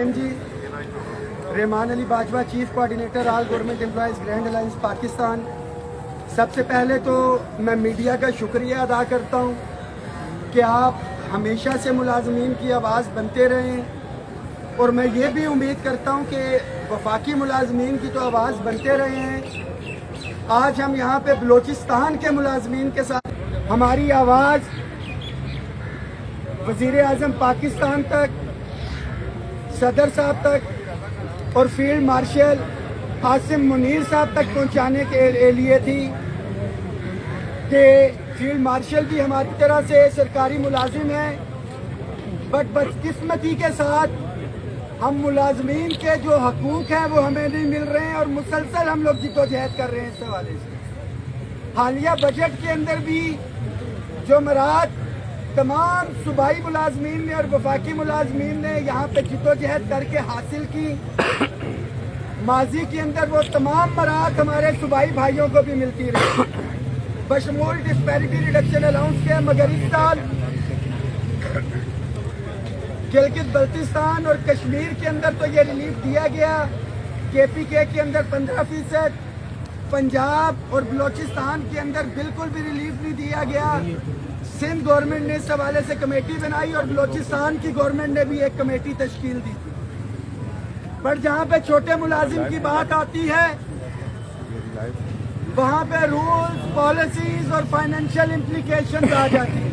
Hussain ji, Rehman Ali Bajwa, chief coordinator all government employees grand alliance Pakistan. सबसे पहले तो मैं मीडिया का शुक्रिया अदा करता हूँ कि आप हमेशा से मुलाजमीन की आवाज़ बनते रहें, और मैं ये भी उम्मीद करता हूँ कि वफाकी मुलाजमीन की तो आवाज़ बनते रहे हैं। आज हम यहाँ पे बलोचिस्तान के मुलाजमीन के साथ हमारी आवाज़ वज़ीर आज़म पाकिस्तान तक, सदर साहब तक और फील्ड मार्शल आसिम मुनीर साहब तक पहुंचाने के लिए थी कि फील्ड मार्शल भी हमारी तरह से सरकारी मुलाजिम हैं, बट बदकिस्मती के साथ हम मुलाजमीन के जो हकूक़ हैं वो हमें नहीं मिल रहे हैं, और मुसलसल हम लोग जिद्दोजहद कर रहे हैं इस हवाले से। हालिया बजट के अंदर भी जो मराद तमाम सूबाई मुलाजमीन ने और वफाकी मुलाजमीन ने यहाँ पे जिद्दोजहद करके हासिल की, माजी के अंदर वो तमाम मराहत हमारे सूबाई भाइयों को भी मिलती रही, बशमूल डिस्पैरिटी रिडक्शन अलाउंस के। मगर इस साल गिलगित बल्तिस्तान और कश्मीर के अंदर तो ये रिलीफ दिया गया, KPK के अंदर 15%, पंजाब और बलोचिस्तान के अंदर बिल्कुल भी रिलीफ नहीं दिया गया। सिंध गवर्नमेंट ने इस हवाले से कमेटी बनाई और बलोचिस्तान की गवर्नमेंट ने भी एक कमेटी तश्कील दी थी। पर जहाँ पे छोटे मुलाजिम की बात आती है वहाँ पे रूल्स, पॉलिसीज और फाइनेंशियल इम्प्लीकेशन आ जाती है।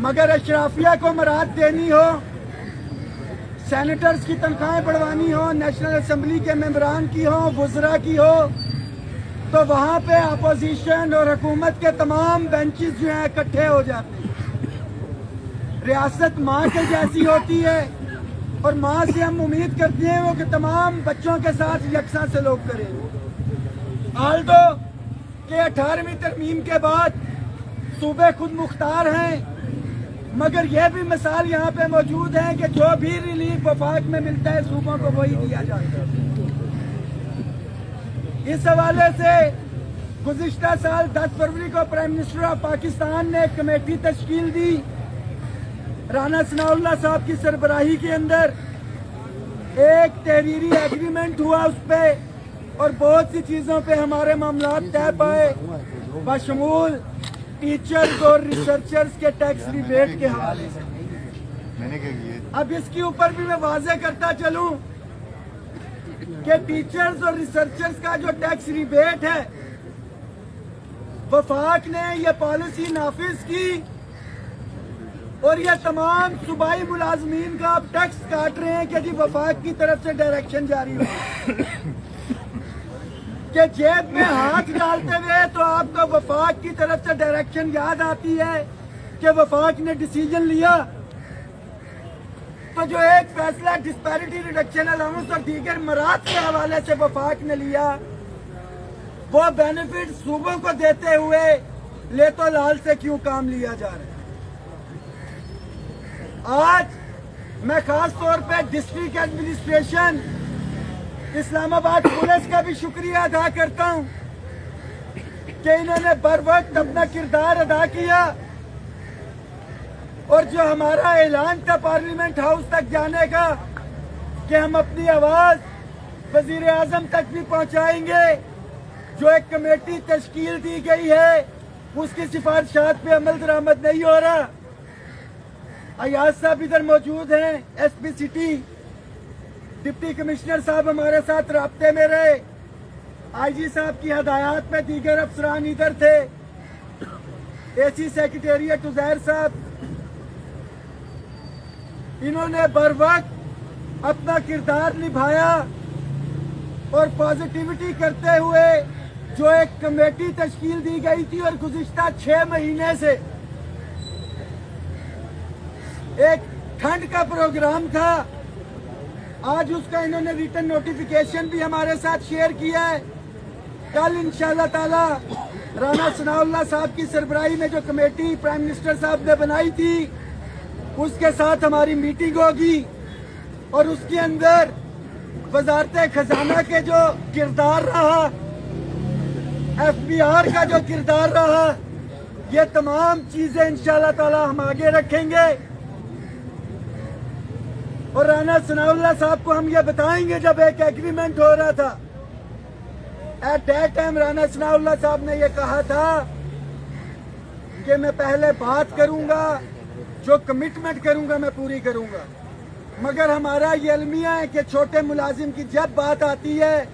मगर अशराफिया को मराद देनी हो, सेनेटर्स की तनख्वाहें बढ़वानी हो, नेशनल असेंबली के मेंबरान की हो, वुज़रा की हो, तो वहाँ पे अपोजिशन और हुकूमत के तमाम बेंचेस जो हैं इकट्ठे हो जाते हैं। रियासत माँ के जैसी होती है, और माँ से हम उम्मीद करते हैं वो कि तमाम बच्चों के साथ यकसा सलूक करें। आल्दो के 18वीं तरमीम के बाद सूबे खुद मुख्तार हैं, मगर यह भी मिसाल यहाँ पे मौजूद है कि जो भी रिलीफ वफाक में मिलता है सूबों को वही दिया जाता है। इस हवाले से गुज़िश्ता साल 10 फरवरी को प्राइम मिनिस्टर ऑफ पाकिस्तान ने एक कमेटी तश्कील दी, राना सनाउल्लाह साहब की सरबराही के अंदर एक तहरीरी एग्रीमेंट हुआ उस पे, और बहुत सी चीजों पे हमारे मामलात तय पाए, बशमूल टीचर्स और रिसर्चर्स के टैक्स रिबेट के हवाले से। अब इसके ऊपर भी मैं वाज़ेह करता चलूं कि टीचर्स और रिसर्चर्स का जो टैक्स रिबेट है, वफाक ने ये पॉलिसी नाफिज की, और ये तमाम सूबाई मुलाजमीन का आप टैक्स काट रहे हैं कि जी वफाक की तरफ से डायरेक्शन जारी हो कि जेब में हाथ डालते हुए तो आपको वफाक की तरफ से डायरेक्शन याद आती है कि वफाक ने डिसीजन लिया, तो जो एक फैसला डिस्पैरिटी रिडक्शन अलाउंस और दीगर मराहत के हवाले से वफाक ने लिया, वो बेनिफिट सूबों को देते हुए ले तो लाल से क्यों काम लिया जा रहा है। आज मैं खास तौर पे डिस्ट्रिक्ट एडमिनिस्ट्रेशन, इस्लामाबाद पुलिस का भी शुक्रिया अदा करता हूं कि इन्होंने बर वक्त अपना किरदार अदा किया, और जो हमारा ऐलान था पार्लियामेंट हाउस तक जाने का कि हम अपनी आवाज वजीर आजम तक भी पहुंचाएंगे, जो एक कमेटी तश्कील दी गई है उसकी सिफारिशात पे अमल दरामद नहीं हो रहा। अयाज साहब इधर मौजूद हैं, SP सिटी, डिप्टी कमिश्नर साहब हमारे साथ राब्ते में रहे, IG साहब की हदायत में दीगर अफसरान इधर थे, AC सेक्रेटेरिएट उजैर साहब, इन्होंने बर वक्त अपना किरदार निभाया, और पॉजिटिविटी करते हुए जो एक कमेटी तश्कील दी गई थी और गुज़िश्ता 6 महीने से एक ठंड का प्रोग्राम था, आज उसका इन्होंने रिटन नोटिफिकेशन भी हमारे साथ शेयर किया है। कल इंशाअल्लाह ताला राना सनाउल्लाह साहब की सरबराही में जो कमेटी प्राइम मिनिस्टर साहब ने बनाई थी उसके साथ हमारी मीटिंग होगी, और उसके अंदर वजारत खजाना के जो किरदार रहा, FBR का जो किरदार रहा, ये तमाम चीजें इंशाअल्लाह ताला हम आगे रखेंगे। اور رانا ثناءاللہ صاحب کو ہم یہ بتائیں گے جب ایک ایگریمنٹ ہو رہا تھا at that time Rana Sanaullah sahab نے یہ کہا تھا کہ میں پہلے بات کروں گا جو کمٹمنٹ کروں گا میں پوری کروں گا مگر ہمارا یہ المیہ ہے کہ چھوٹے ملازم کی جب بات آتی ہے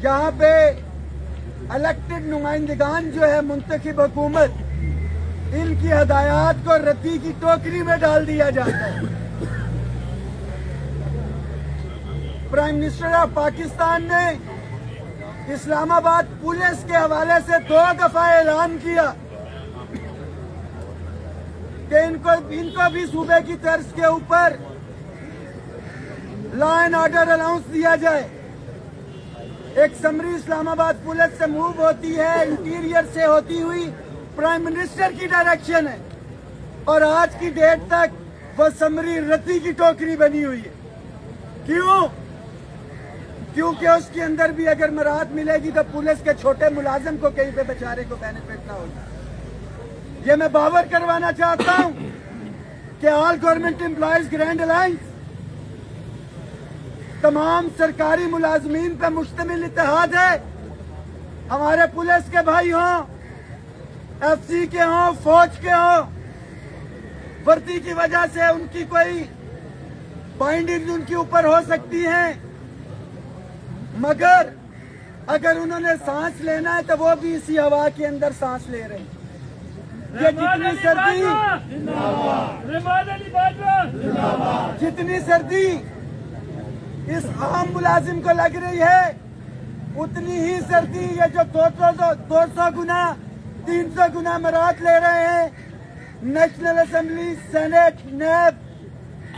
یہاں پہ الیکٹڈ نمائندگان جو ہے منتخب حکومت ان کی ہدایات کو ردی کی ٹوکری میں ڈال دیا جاتا ہے. پرائم منسٹر آف پاکستان نے اسلام آباد پولیس کے حوالے سے 2 دفعہ اعلان کیا کہ ان کو بھی صوبے کی طرز کے اوپر لا اینڈ آرڈر الاؤنس دیا جائے. ایک سمری اسلام آباد پولیس سے موو ہوتی ہے انٹیریئر سے ہوتی ہوئی پرائم منسٹر کی ڈائریکشن ہے اور آج کی ڈیٹ تک وہ سمری ردی کی ٹوکری بنی ہوئی ہے. کیوں؟ کیونکہ اس کے اندر بھی اگر مراحت ملے گی تو پولیس کے چھوٹے ملازم کو کہیں پہ بیچارے کو بینیفٹ نہ ہوگا. یہ میں باور کروانا چاہتا ہوں کہ آل گورنمنٹ امپلائیز گرینڈ الائنس تمام سرکاری ملازمین پہ مشتمل اتحاد ہے. ہمارے پولیس کے بھائی ہوں، ایف سی کے ہوں، فوج کے ہوں، وردی کی وجہ سے ان کی کوئی بائنڈنگ ان کے اوپر ہو سکتی ہیں مگر اگر انہوں نے سانس لینا ہے تو وہ بھی اسی ہوا کے اندر سانس لے رہے ہیں. جتنی سردی اس عام ملازم کو لگ رہی ہے اتنی ہی سردی یہ جو 200 گنا 300 گنا مراحت لے رہے ہیں نیشنل اسمبلی، سینٹ، نیب،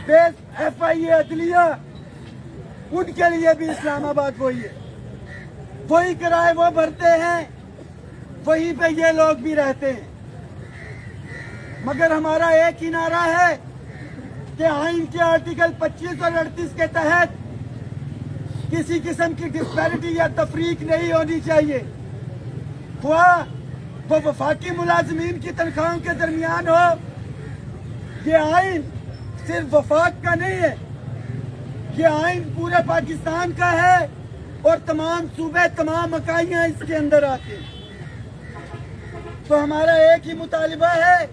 بیس، ایف آئی اے، عدلیہ، ان کے لیے بھی اسلام آباد وہی ہے. وہی کرائے وہ بھرتے ہیں، وہیں پہ یہ لوگ بھی رہتے ہیں. مگر ہمارا ایک ہی نعرہ ہے کہ آئین کے آرٹیکل 25 اور 38 کے تحت کسی قسم کی ڈسپیرٹی یا تفریق نہیں ہونی چاہیے. خواہ وہ وفاقی ملازمین کی تنخواہوں کے درمیان ہو. یہ آئین صرف وفاق کا نہیں ہے، یہ آئین پورے پاکستان کا ہے اور تمام صوبے، تمام اکائیاں اس کے اندر آتی ہیں. تو ہمارا ایک ہی مطالبہ ہے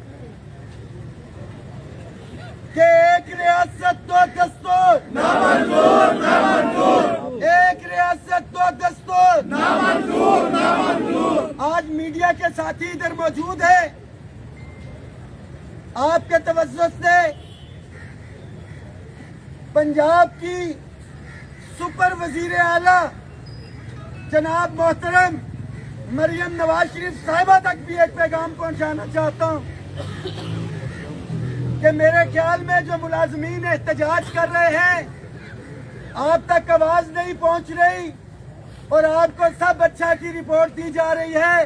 کہ ایک ریاست 2 دستور، نامنظور، نامنظور. ایک ریاست 2 دستور، نامنظور، نامنظور. آج میڈیا کے ساتھی ادھر موجود ہیں، آپ کے توجہ سے پنجاب کی سپر وزیر اعلیٰ جناب محترم مریم نواز شریف صاحبہ تک بھی ایک پیغام پہنچانا چاہتا ہوں کہ میرے خیال میں جو ملازمین احتجاج کر رہے ہیں آپ تک آواز نہیں پہنچ رہی اور آپ کو سب اچھا کی رپورٹ دی جا رہی ہے.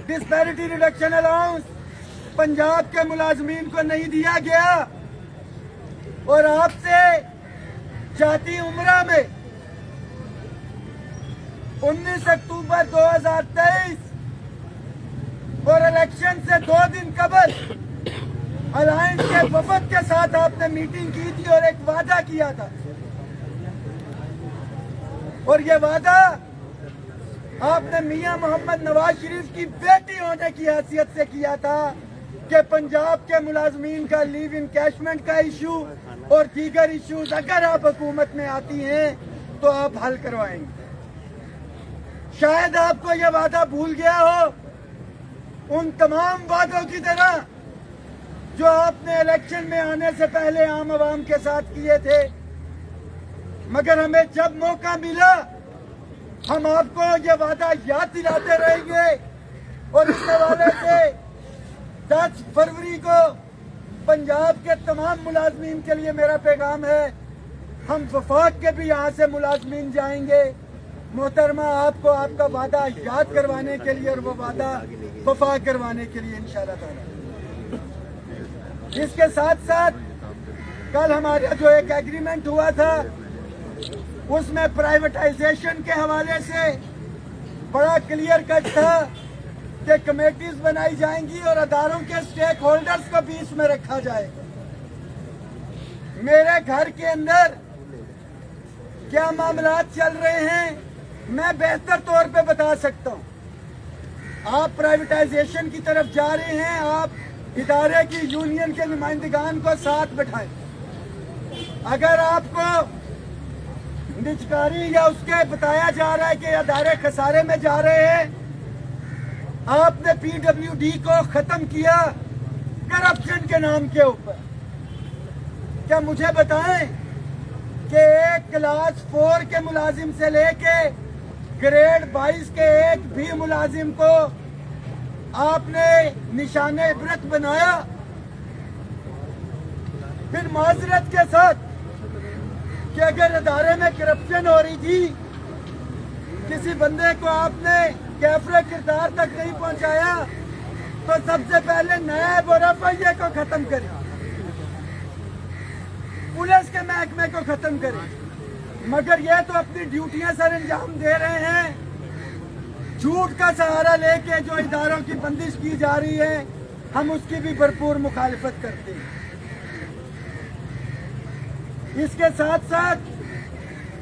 ڈسپیرٹی ریڈکشن الاؤنس پنجاب کے ملازمین کو نہیں دیا گیا اور آپ سے جاتی عمرہ میں 19 اکتوبر 2023 اور الیکشن سے 2 دن قبل الائنس کے وفد کے ساتھ آپ نے میٹنگ کی تھی اور ایک وعدہ کیا تھا اور یہ وعدہ آپ نے میاں محمد نواز شریف کی بیٹی ہونے کی حیثیت سے کیا تھا کہ پنجاب کے ملازمین کا لیو انکیشمنٹ کا ایشو اور دیگر ایشوز اگر آپ حکومت میں آتی ہیں تو آپ حل کروائیں گے. شاید آپ کو یہ وعدہ بھول گیا ہو ان تمام وعدوں کی طرح جو آپ نے الیکشن میں آنے سے پہلے عام عوام کے ساتھ کیے تھے. مگر ہمیں جب موقع ملا ہم آپ کو یہ وعدہ یاد دلاتے رہیں گے اور اس حوالے سے 10 فروری کو پنجاب کے تمام ملازمین کے لیے میرا پیغام ہے، ہم وفاق کے بھی یہاں سے ملازمین جائیں گے. محترمہ آپ کو آپ کا وعدہ یاد کروانے کے لیے اور وہ وعدہ وفا کروانے کے لیے انشاءاللہ تعالی. اس کے ساتھ ساتھ کل ہمارا جو ایک ایگریمنٹ ہوا تھا اس میں پرائیویٹائزیشن کے حوالے سے بڑا کلیئر کٹ تھا کہ کمیٹیز بنائی جائیں گی اور اداروں کے سٹیک ہولڈرز کو بھی اس میں رکھا جائے گا. मेरे घर के अंदर क्या मामलात चल रहे हैं मैं बेहतर तौर पे बता सकता हूं। आप प्राइवेटाइजेशन की तरफ जा रहे हैं, आप इदारे की यूनियन के नुमाइंदगान को साथ बैठाएं। अगर आपको निजकारी या उसके बताया जा रहा है कि अदारे खसारे में जा रहे हैं, आपने PWD को खत्म किया करप्शन के नाम के ऊपर। क्या मुझे बताएं कि एक क्लास 4 के मुलाजिम से लेके ग्रेड 22 के एक भी मुलाजिम को आपने निशाने इबरत बनाया। फिर माजरत के साथ कि अगर अदारे में करप्शन हो रही थी, किसी बंदे को आपने कैफरे किरदार तक नहीं पहुंचाया, तो सबसे पहले नायब और रफैये को खत्म करें, पुलिस के महकमे को खत्म करें। मगर ये तो अपनी ड्यूटियां सर अंजाम दे रहे हैं। झूठ का सहारा लेके जो इदारों की बंदिश की जा रही है, हम उसकी भी भरपूर मुखालिफत करते हैं। इसके साथ साथ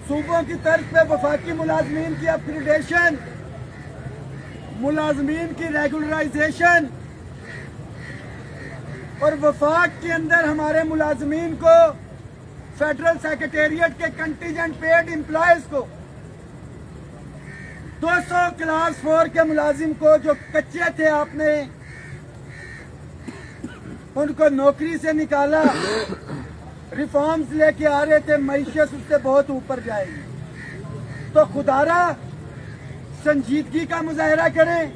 सूबों की तर्ज पे वफाकी मुलाजमीन की अपग्रेडेशन, मुलाजमीन की रेगुलराइजेशन और वफाक के अंदर हमारे मुलाजमीन को फेडरल सेक्रेटेरिएट के कंटीजेंट पेड एम्प्लॉयज को 200 क्लास 4 के मुलाजिम को जो कच्चे थे आपने उनको नौकरी से निकाला। रिफॉर्म्स लेके आ रहे थे, मईशत उससे बहुत ऊपर जाएगी। तो खुदारा संजीदगी का मुजाहरा करें।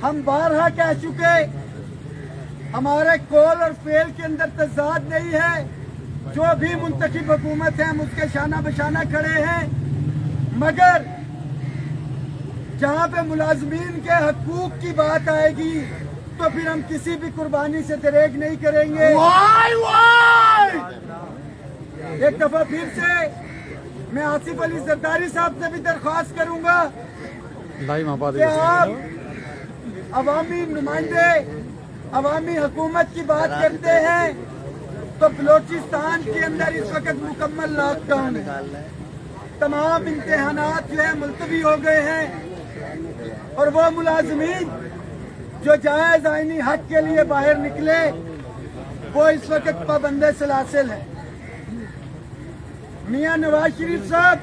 हम बारहा कह चुके, हमारे कॉल और फेल के अंदर तजाद नहीं है। जो भी मुंतखब हुकूमत है हम उसके शाना बशाना खड़े हैं, मगर जहां पे मुलाजमीन के हकूक की बात आएगी तो फिर हम किसी भी कुर्बानी से दरेग नहीं करेंगे। एक दफा फिर से मैं आसिफ अली जरदारी साहब से भी दरख्वास्त करूंगा कि आप अवामी नुमाइंदे अवामी हुकूमत की बात करते हैं, तो बलोचिस्तान के अंदर इस वक्त मुकम्मल लॉकडाउन है। तमाम इम्तिहानात जो है मुलतवी हो गए हैं और वो मुलाजमीन जो जायज आईनी हक के लिए बाहर निकले वो इस वक्त पाबंदे सलासिल है। मियां नवाज शरीफ साहब,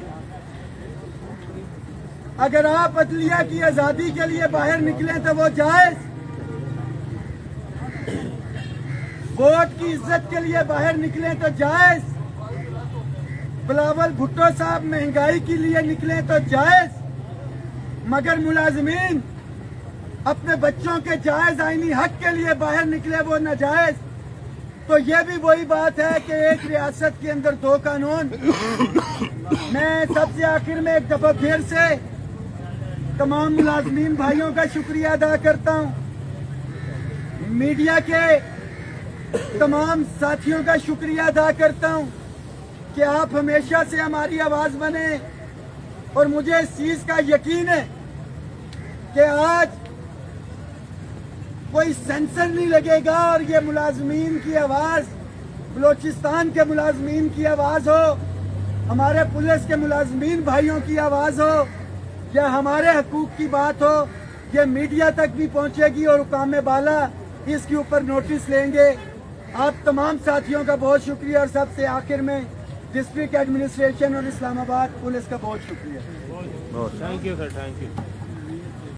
अगर आप अदलिया की आजादी के लिए बाहर निकले तो वो जायज, वोट की इज्जत के लिए बाहर निकले तो जायज, बिलावल भुट्टो साहब महंगाई के लिए निकले तो जायज, मगर मुलाजमीन अपने बच्चों के जायज आईनी हक के लिए बाहर निकले वो नाजायज। तो ये भी वही बात है कि एक रियासत के अंदर दो कानून। मैं सबसे आखिर में एक दफा फिर से तमाम मुलाजमीन भाइयों का शुक्रिया अदा करता हूँ, मीडिया के तमाम साथियों का शुक्रिया अदा करता हूँ कि आप हमेशा से हमारी आवाज बने। और मुझे इस चीज का यकीन है कि आज कोई सेंसर नहीं लगेगा और ये मुलाजमीन की आवाज, बलोचिस्तान के मुलाजमीन की आवाज हो, हमारे पुलिस के मुलाजमीन भाइयों की आवाज हो या हमारे हकूक की बात हो, ये मीडिया तक भी पहुंचेगी और हुकाम बाला इसके ऊपर नोटिस लेंगे। आप तमाम साथियों का बहुत शुक्रिया और सबसे आखिर में डिस्ट्रिक्ट एडमिनिस्ट्रेशन और इस्लामाबाद पुलिस का बहुत शुक्रिया। Thank you sir, thank you.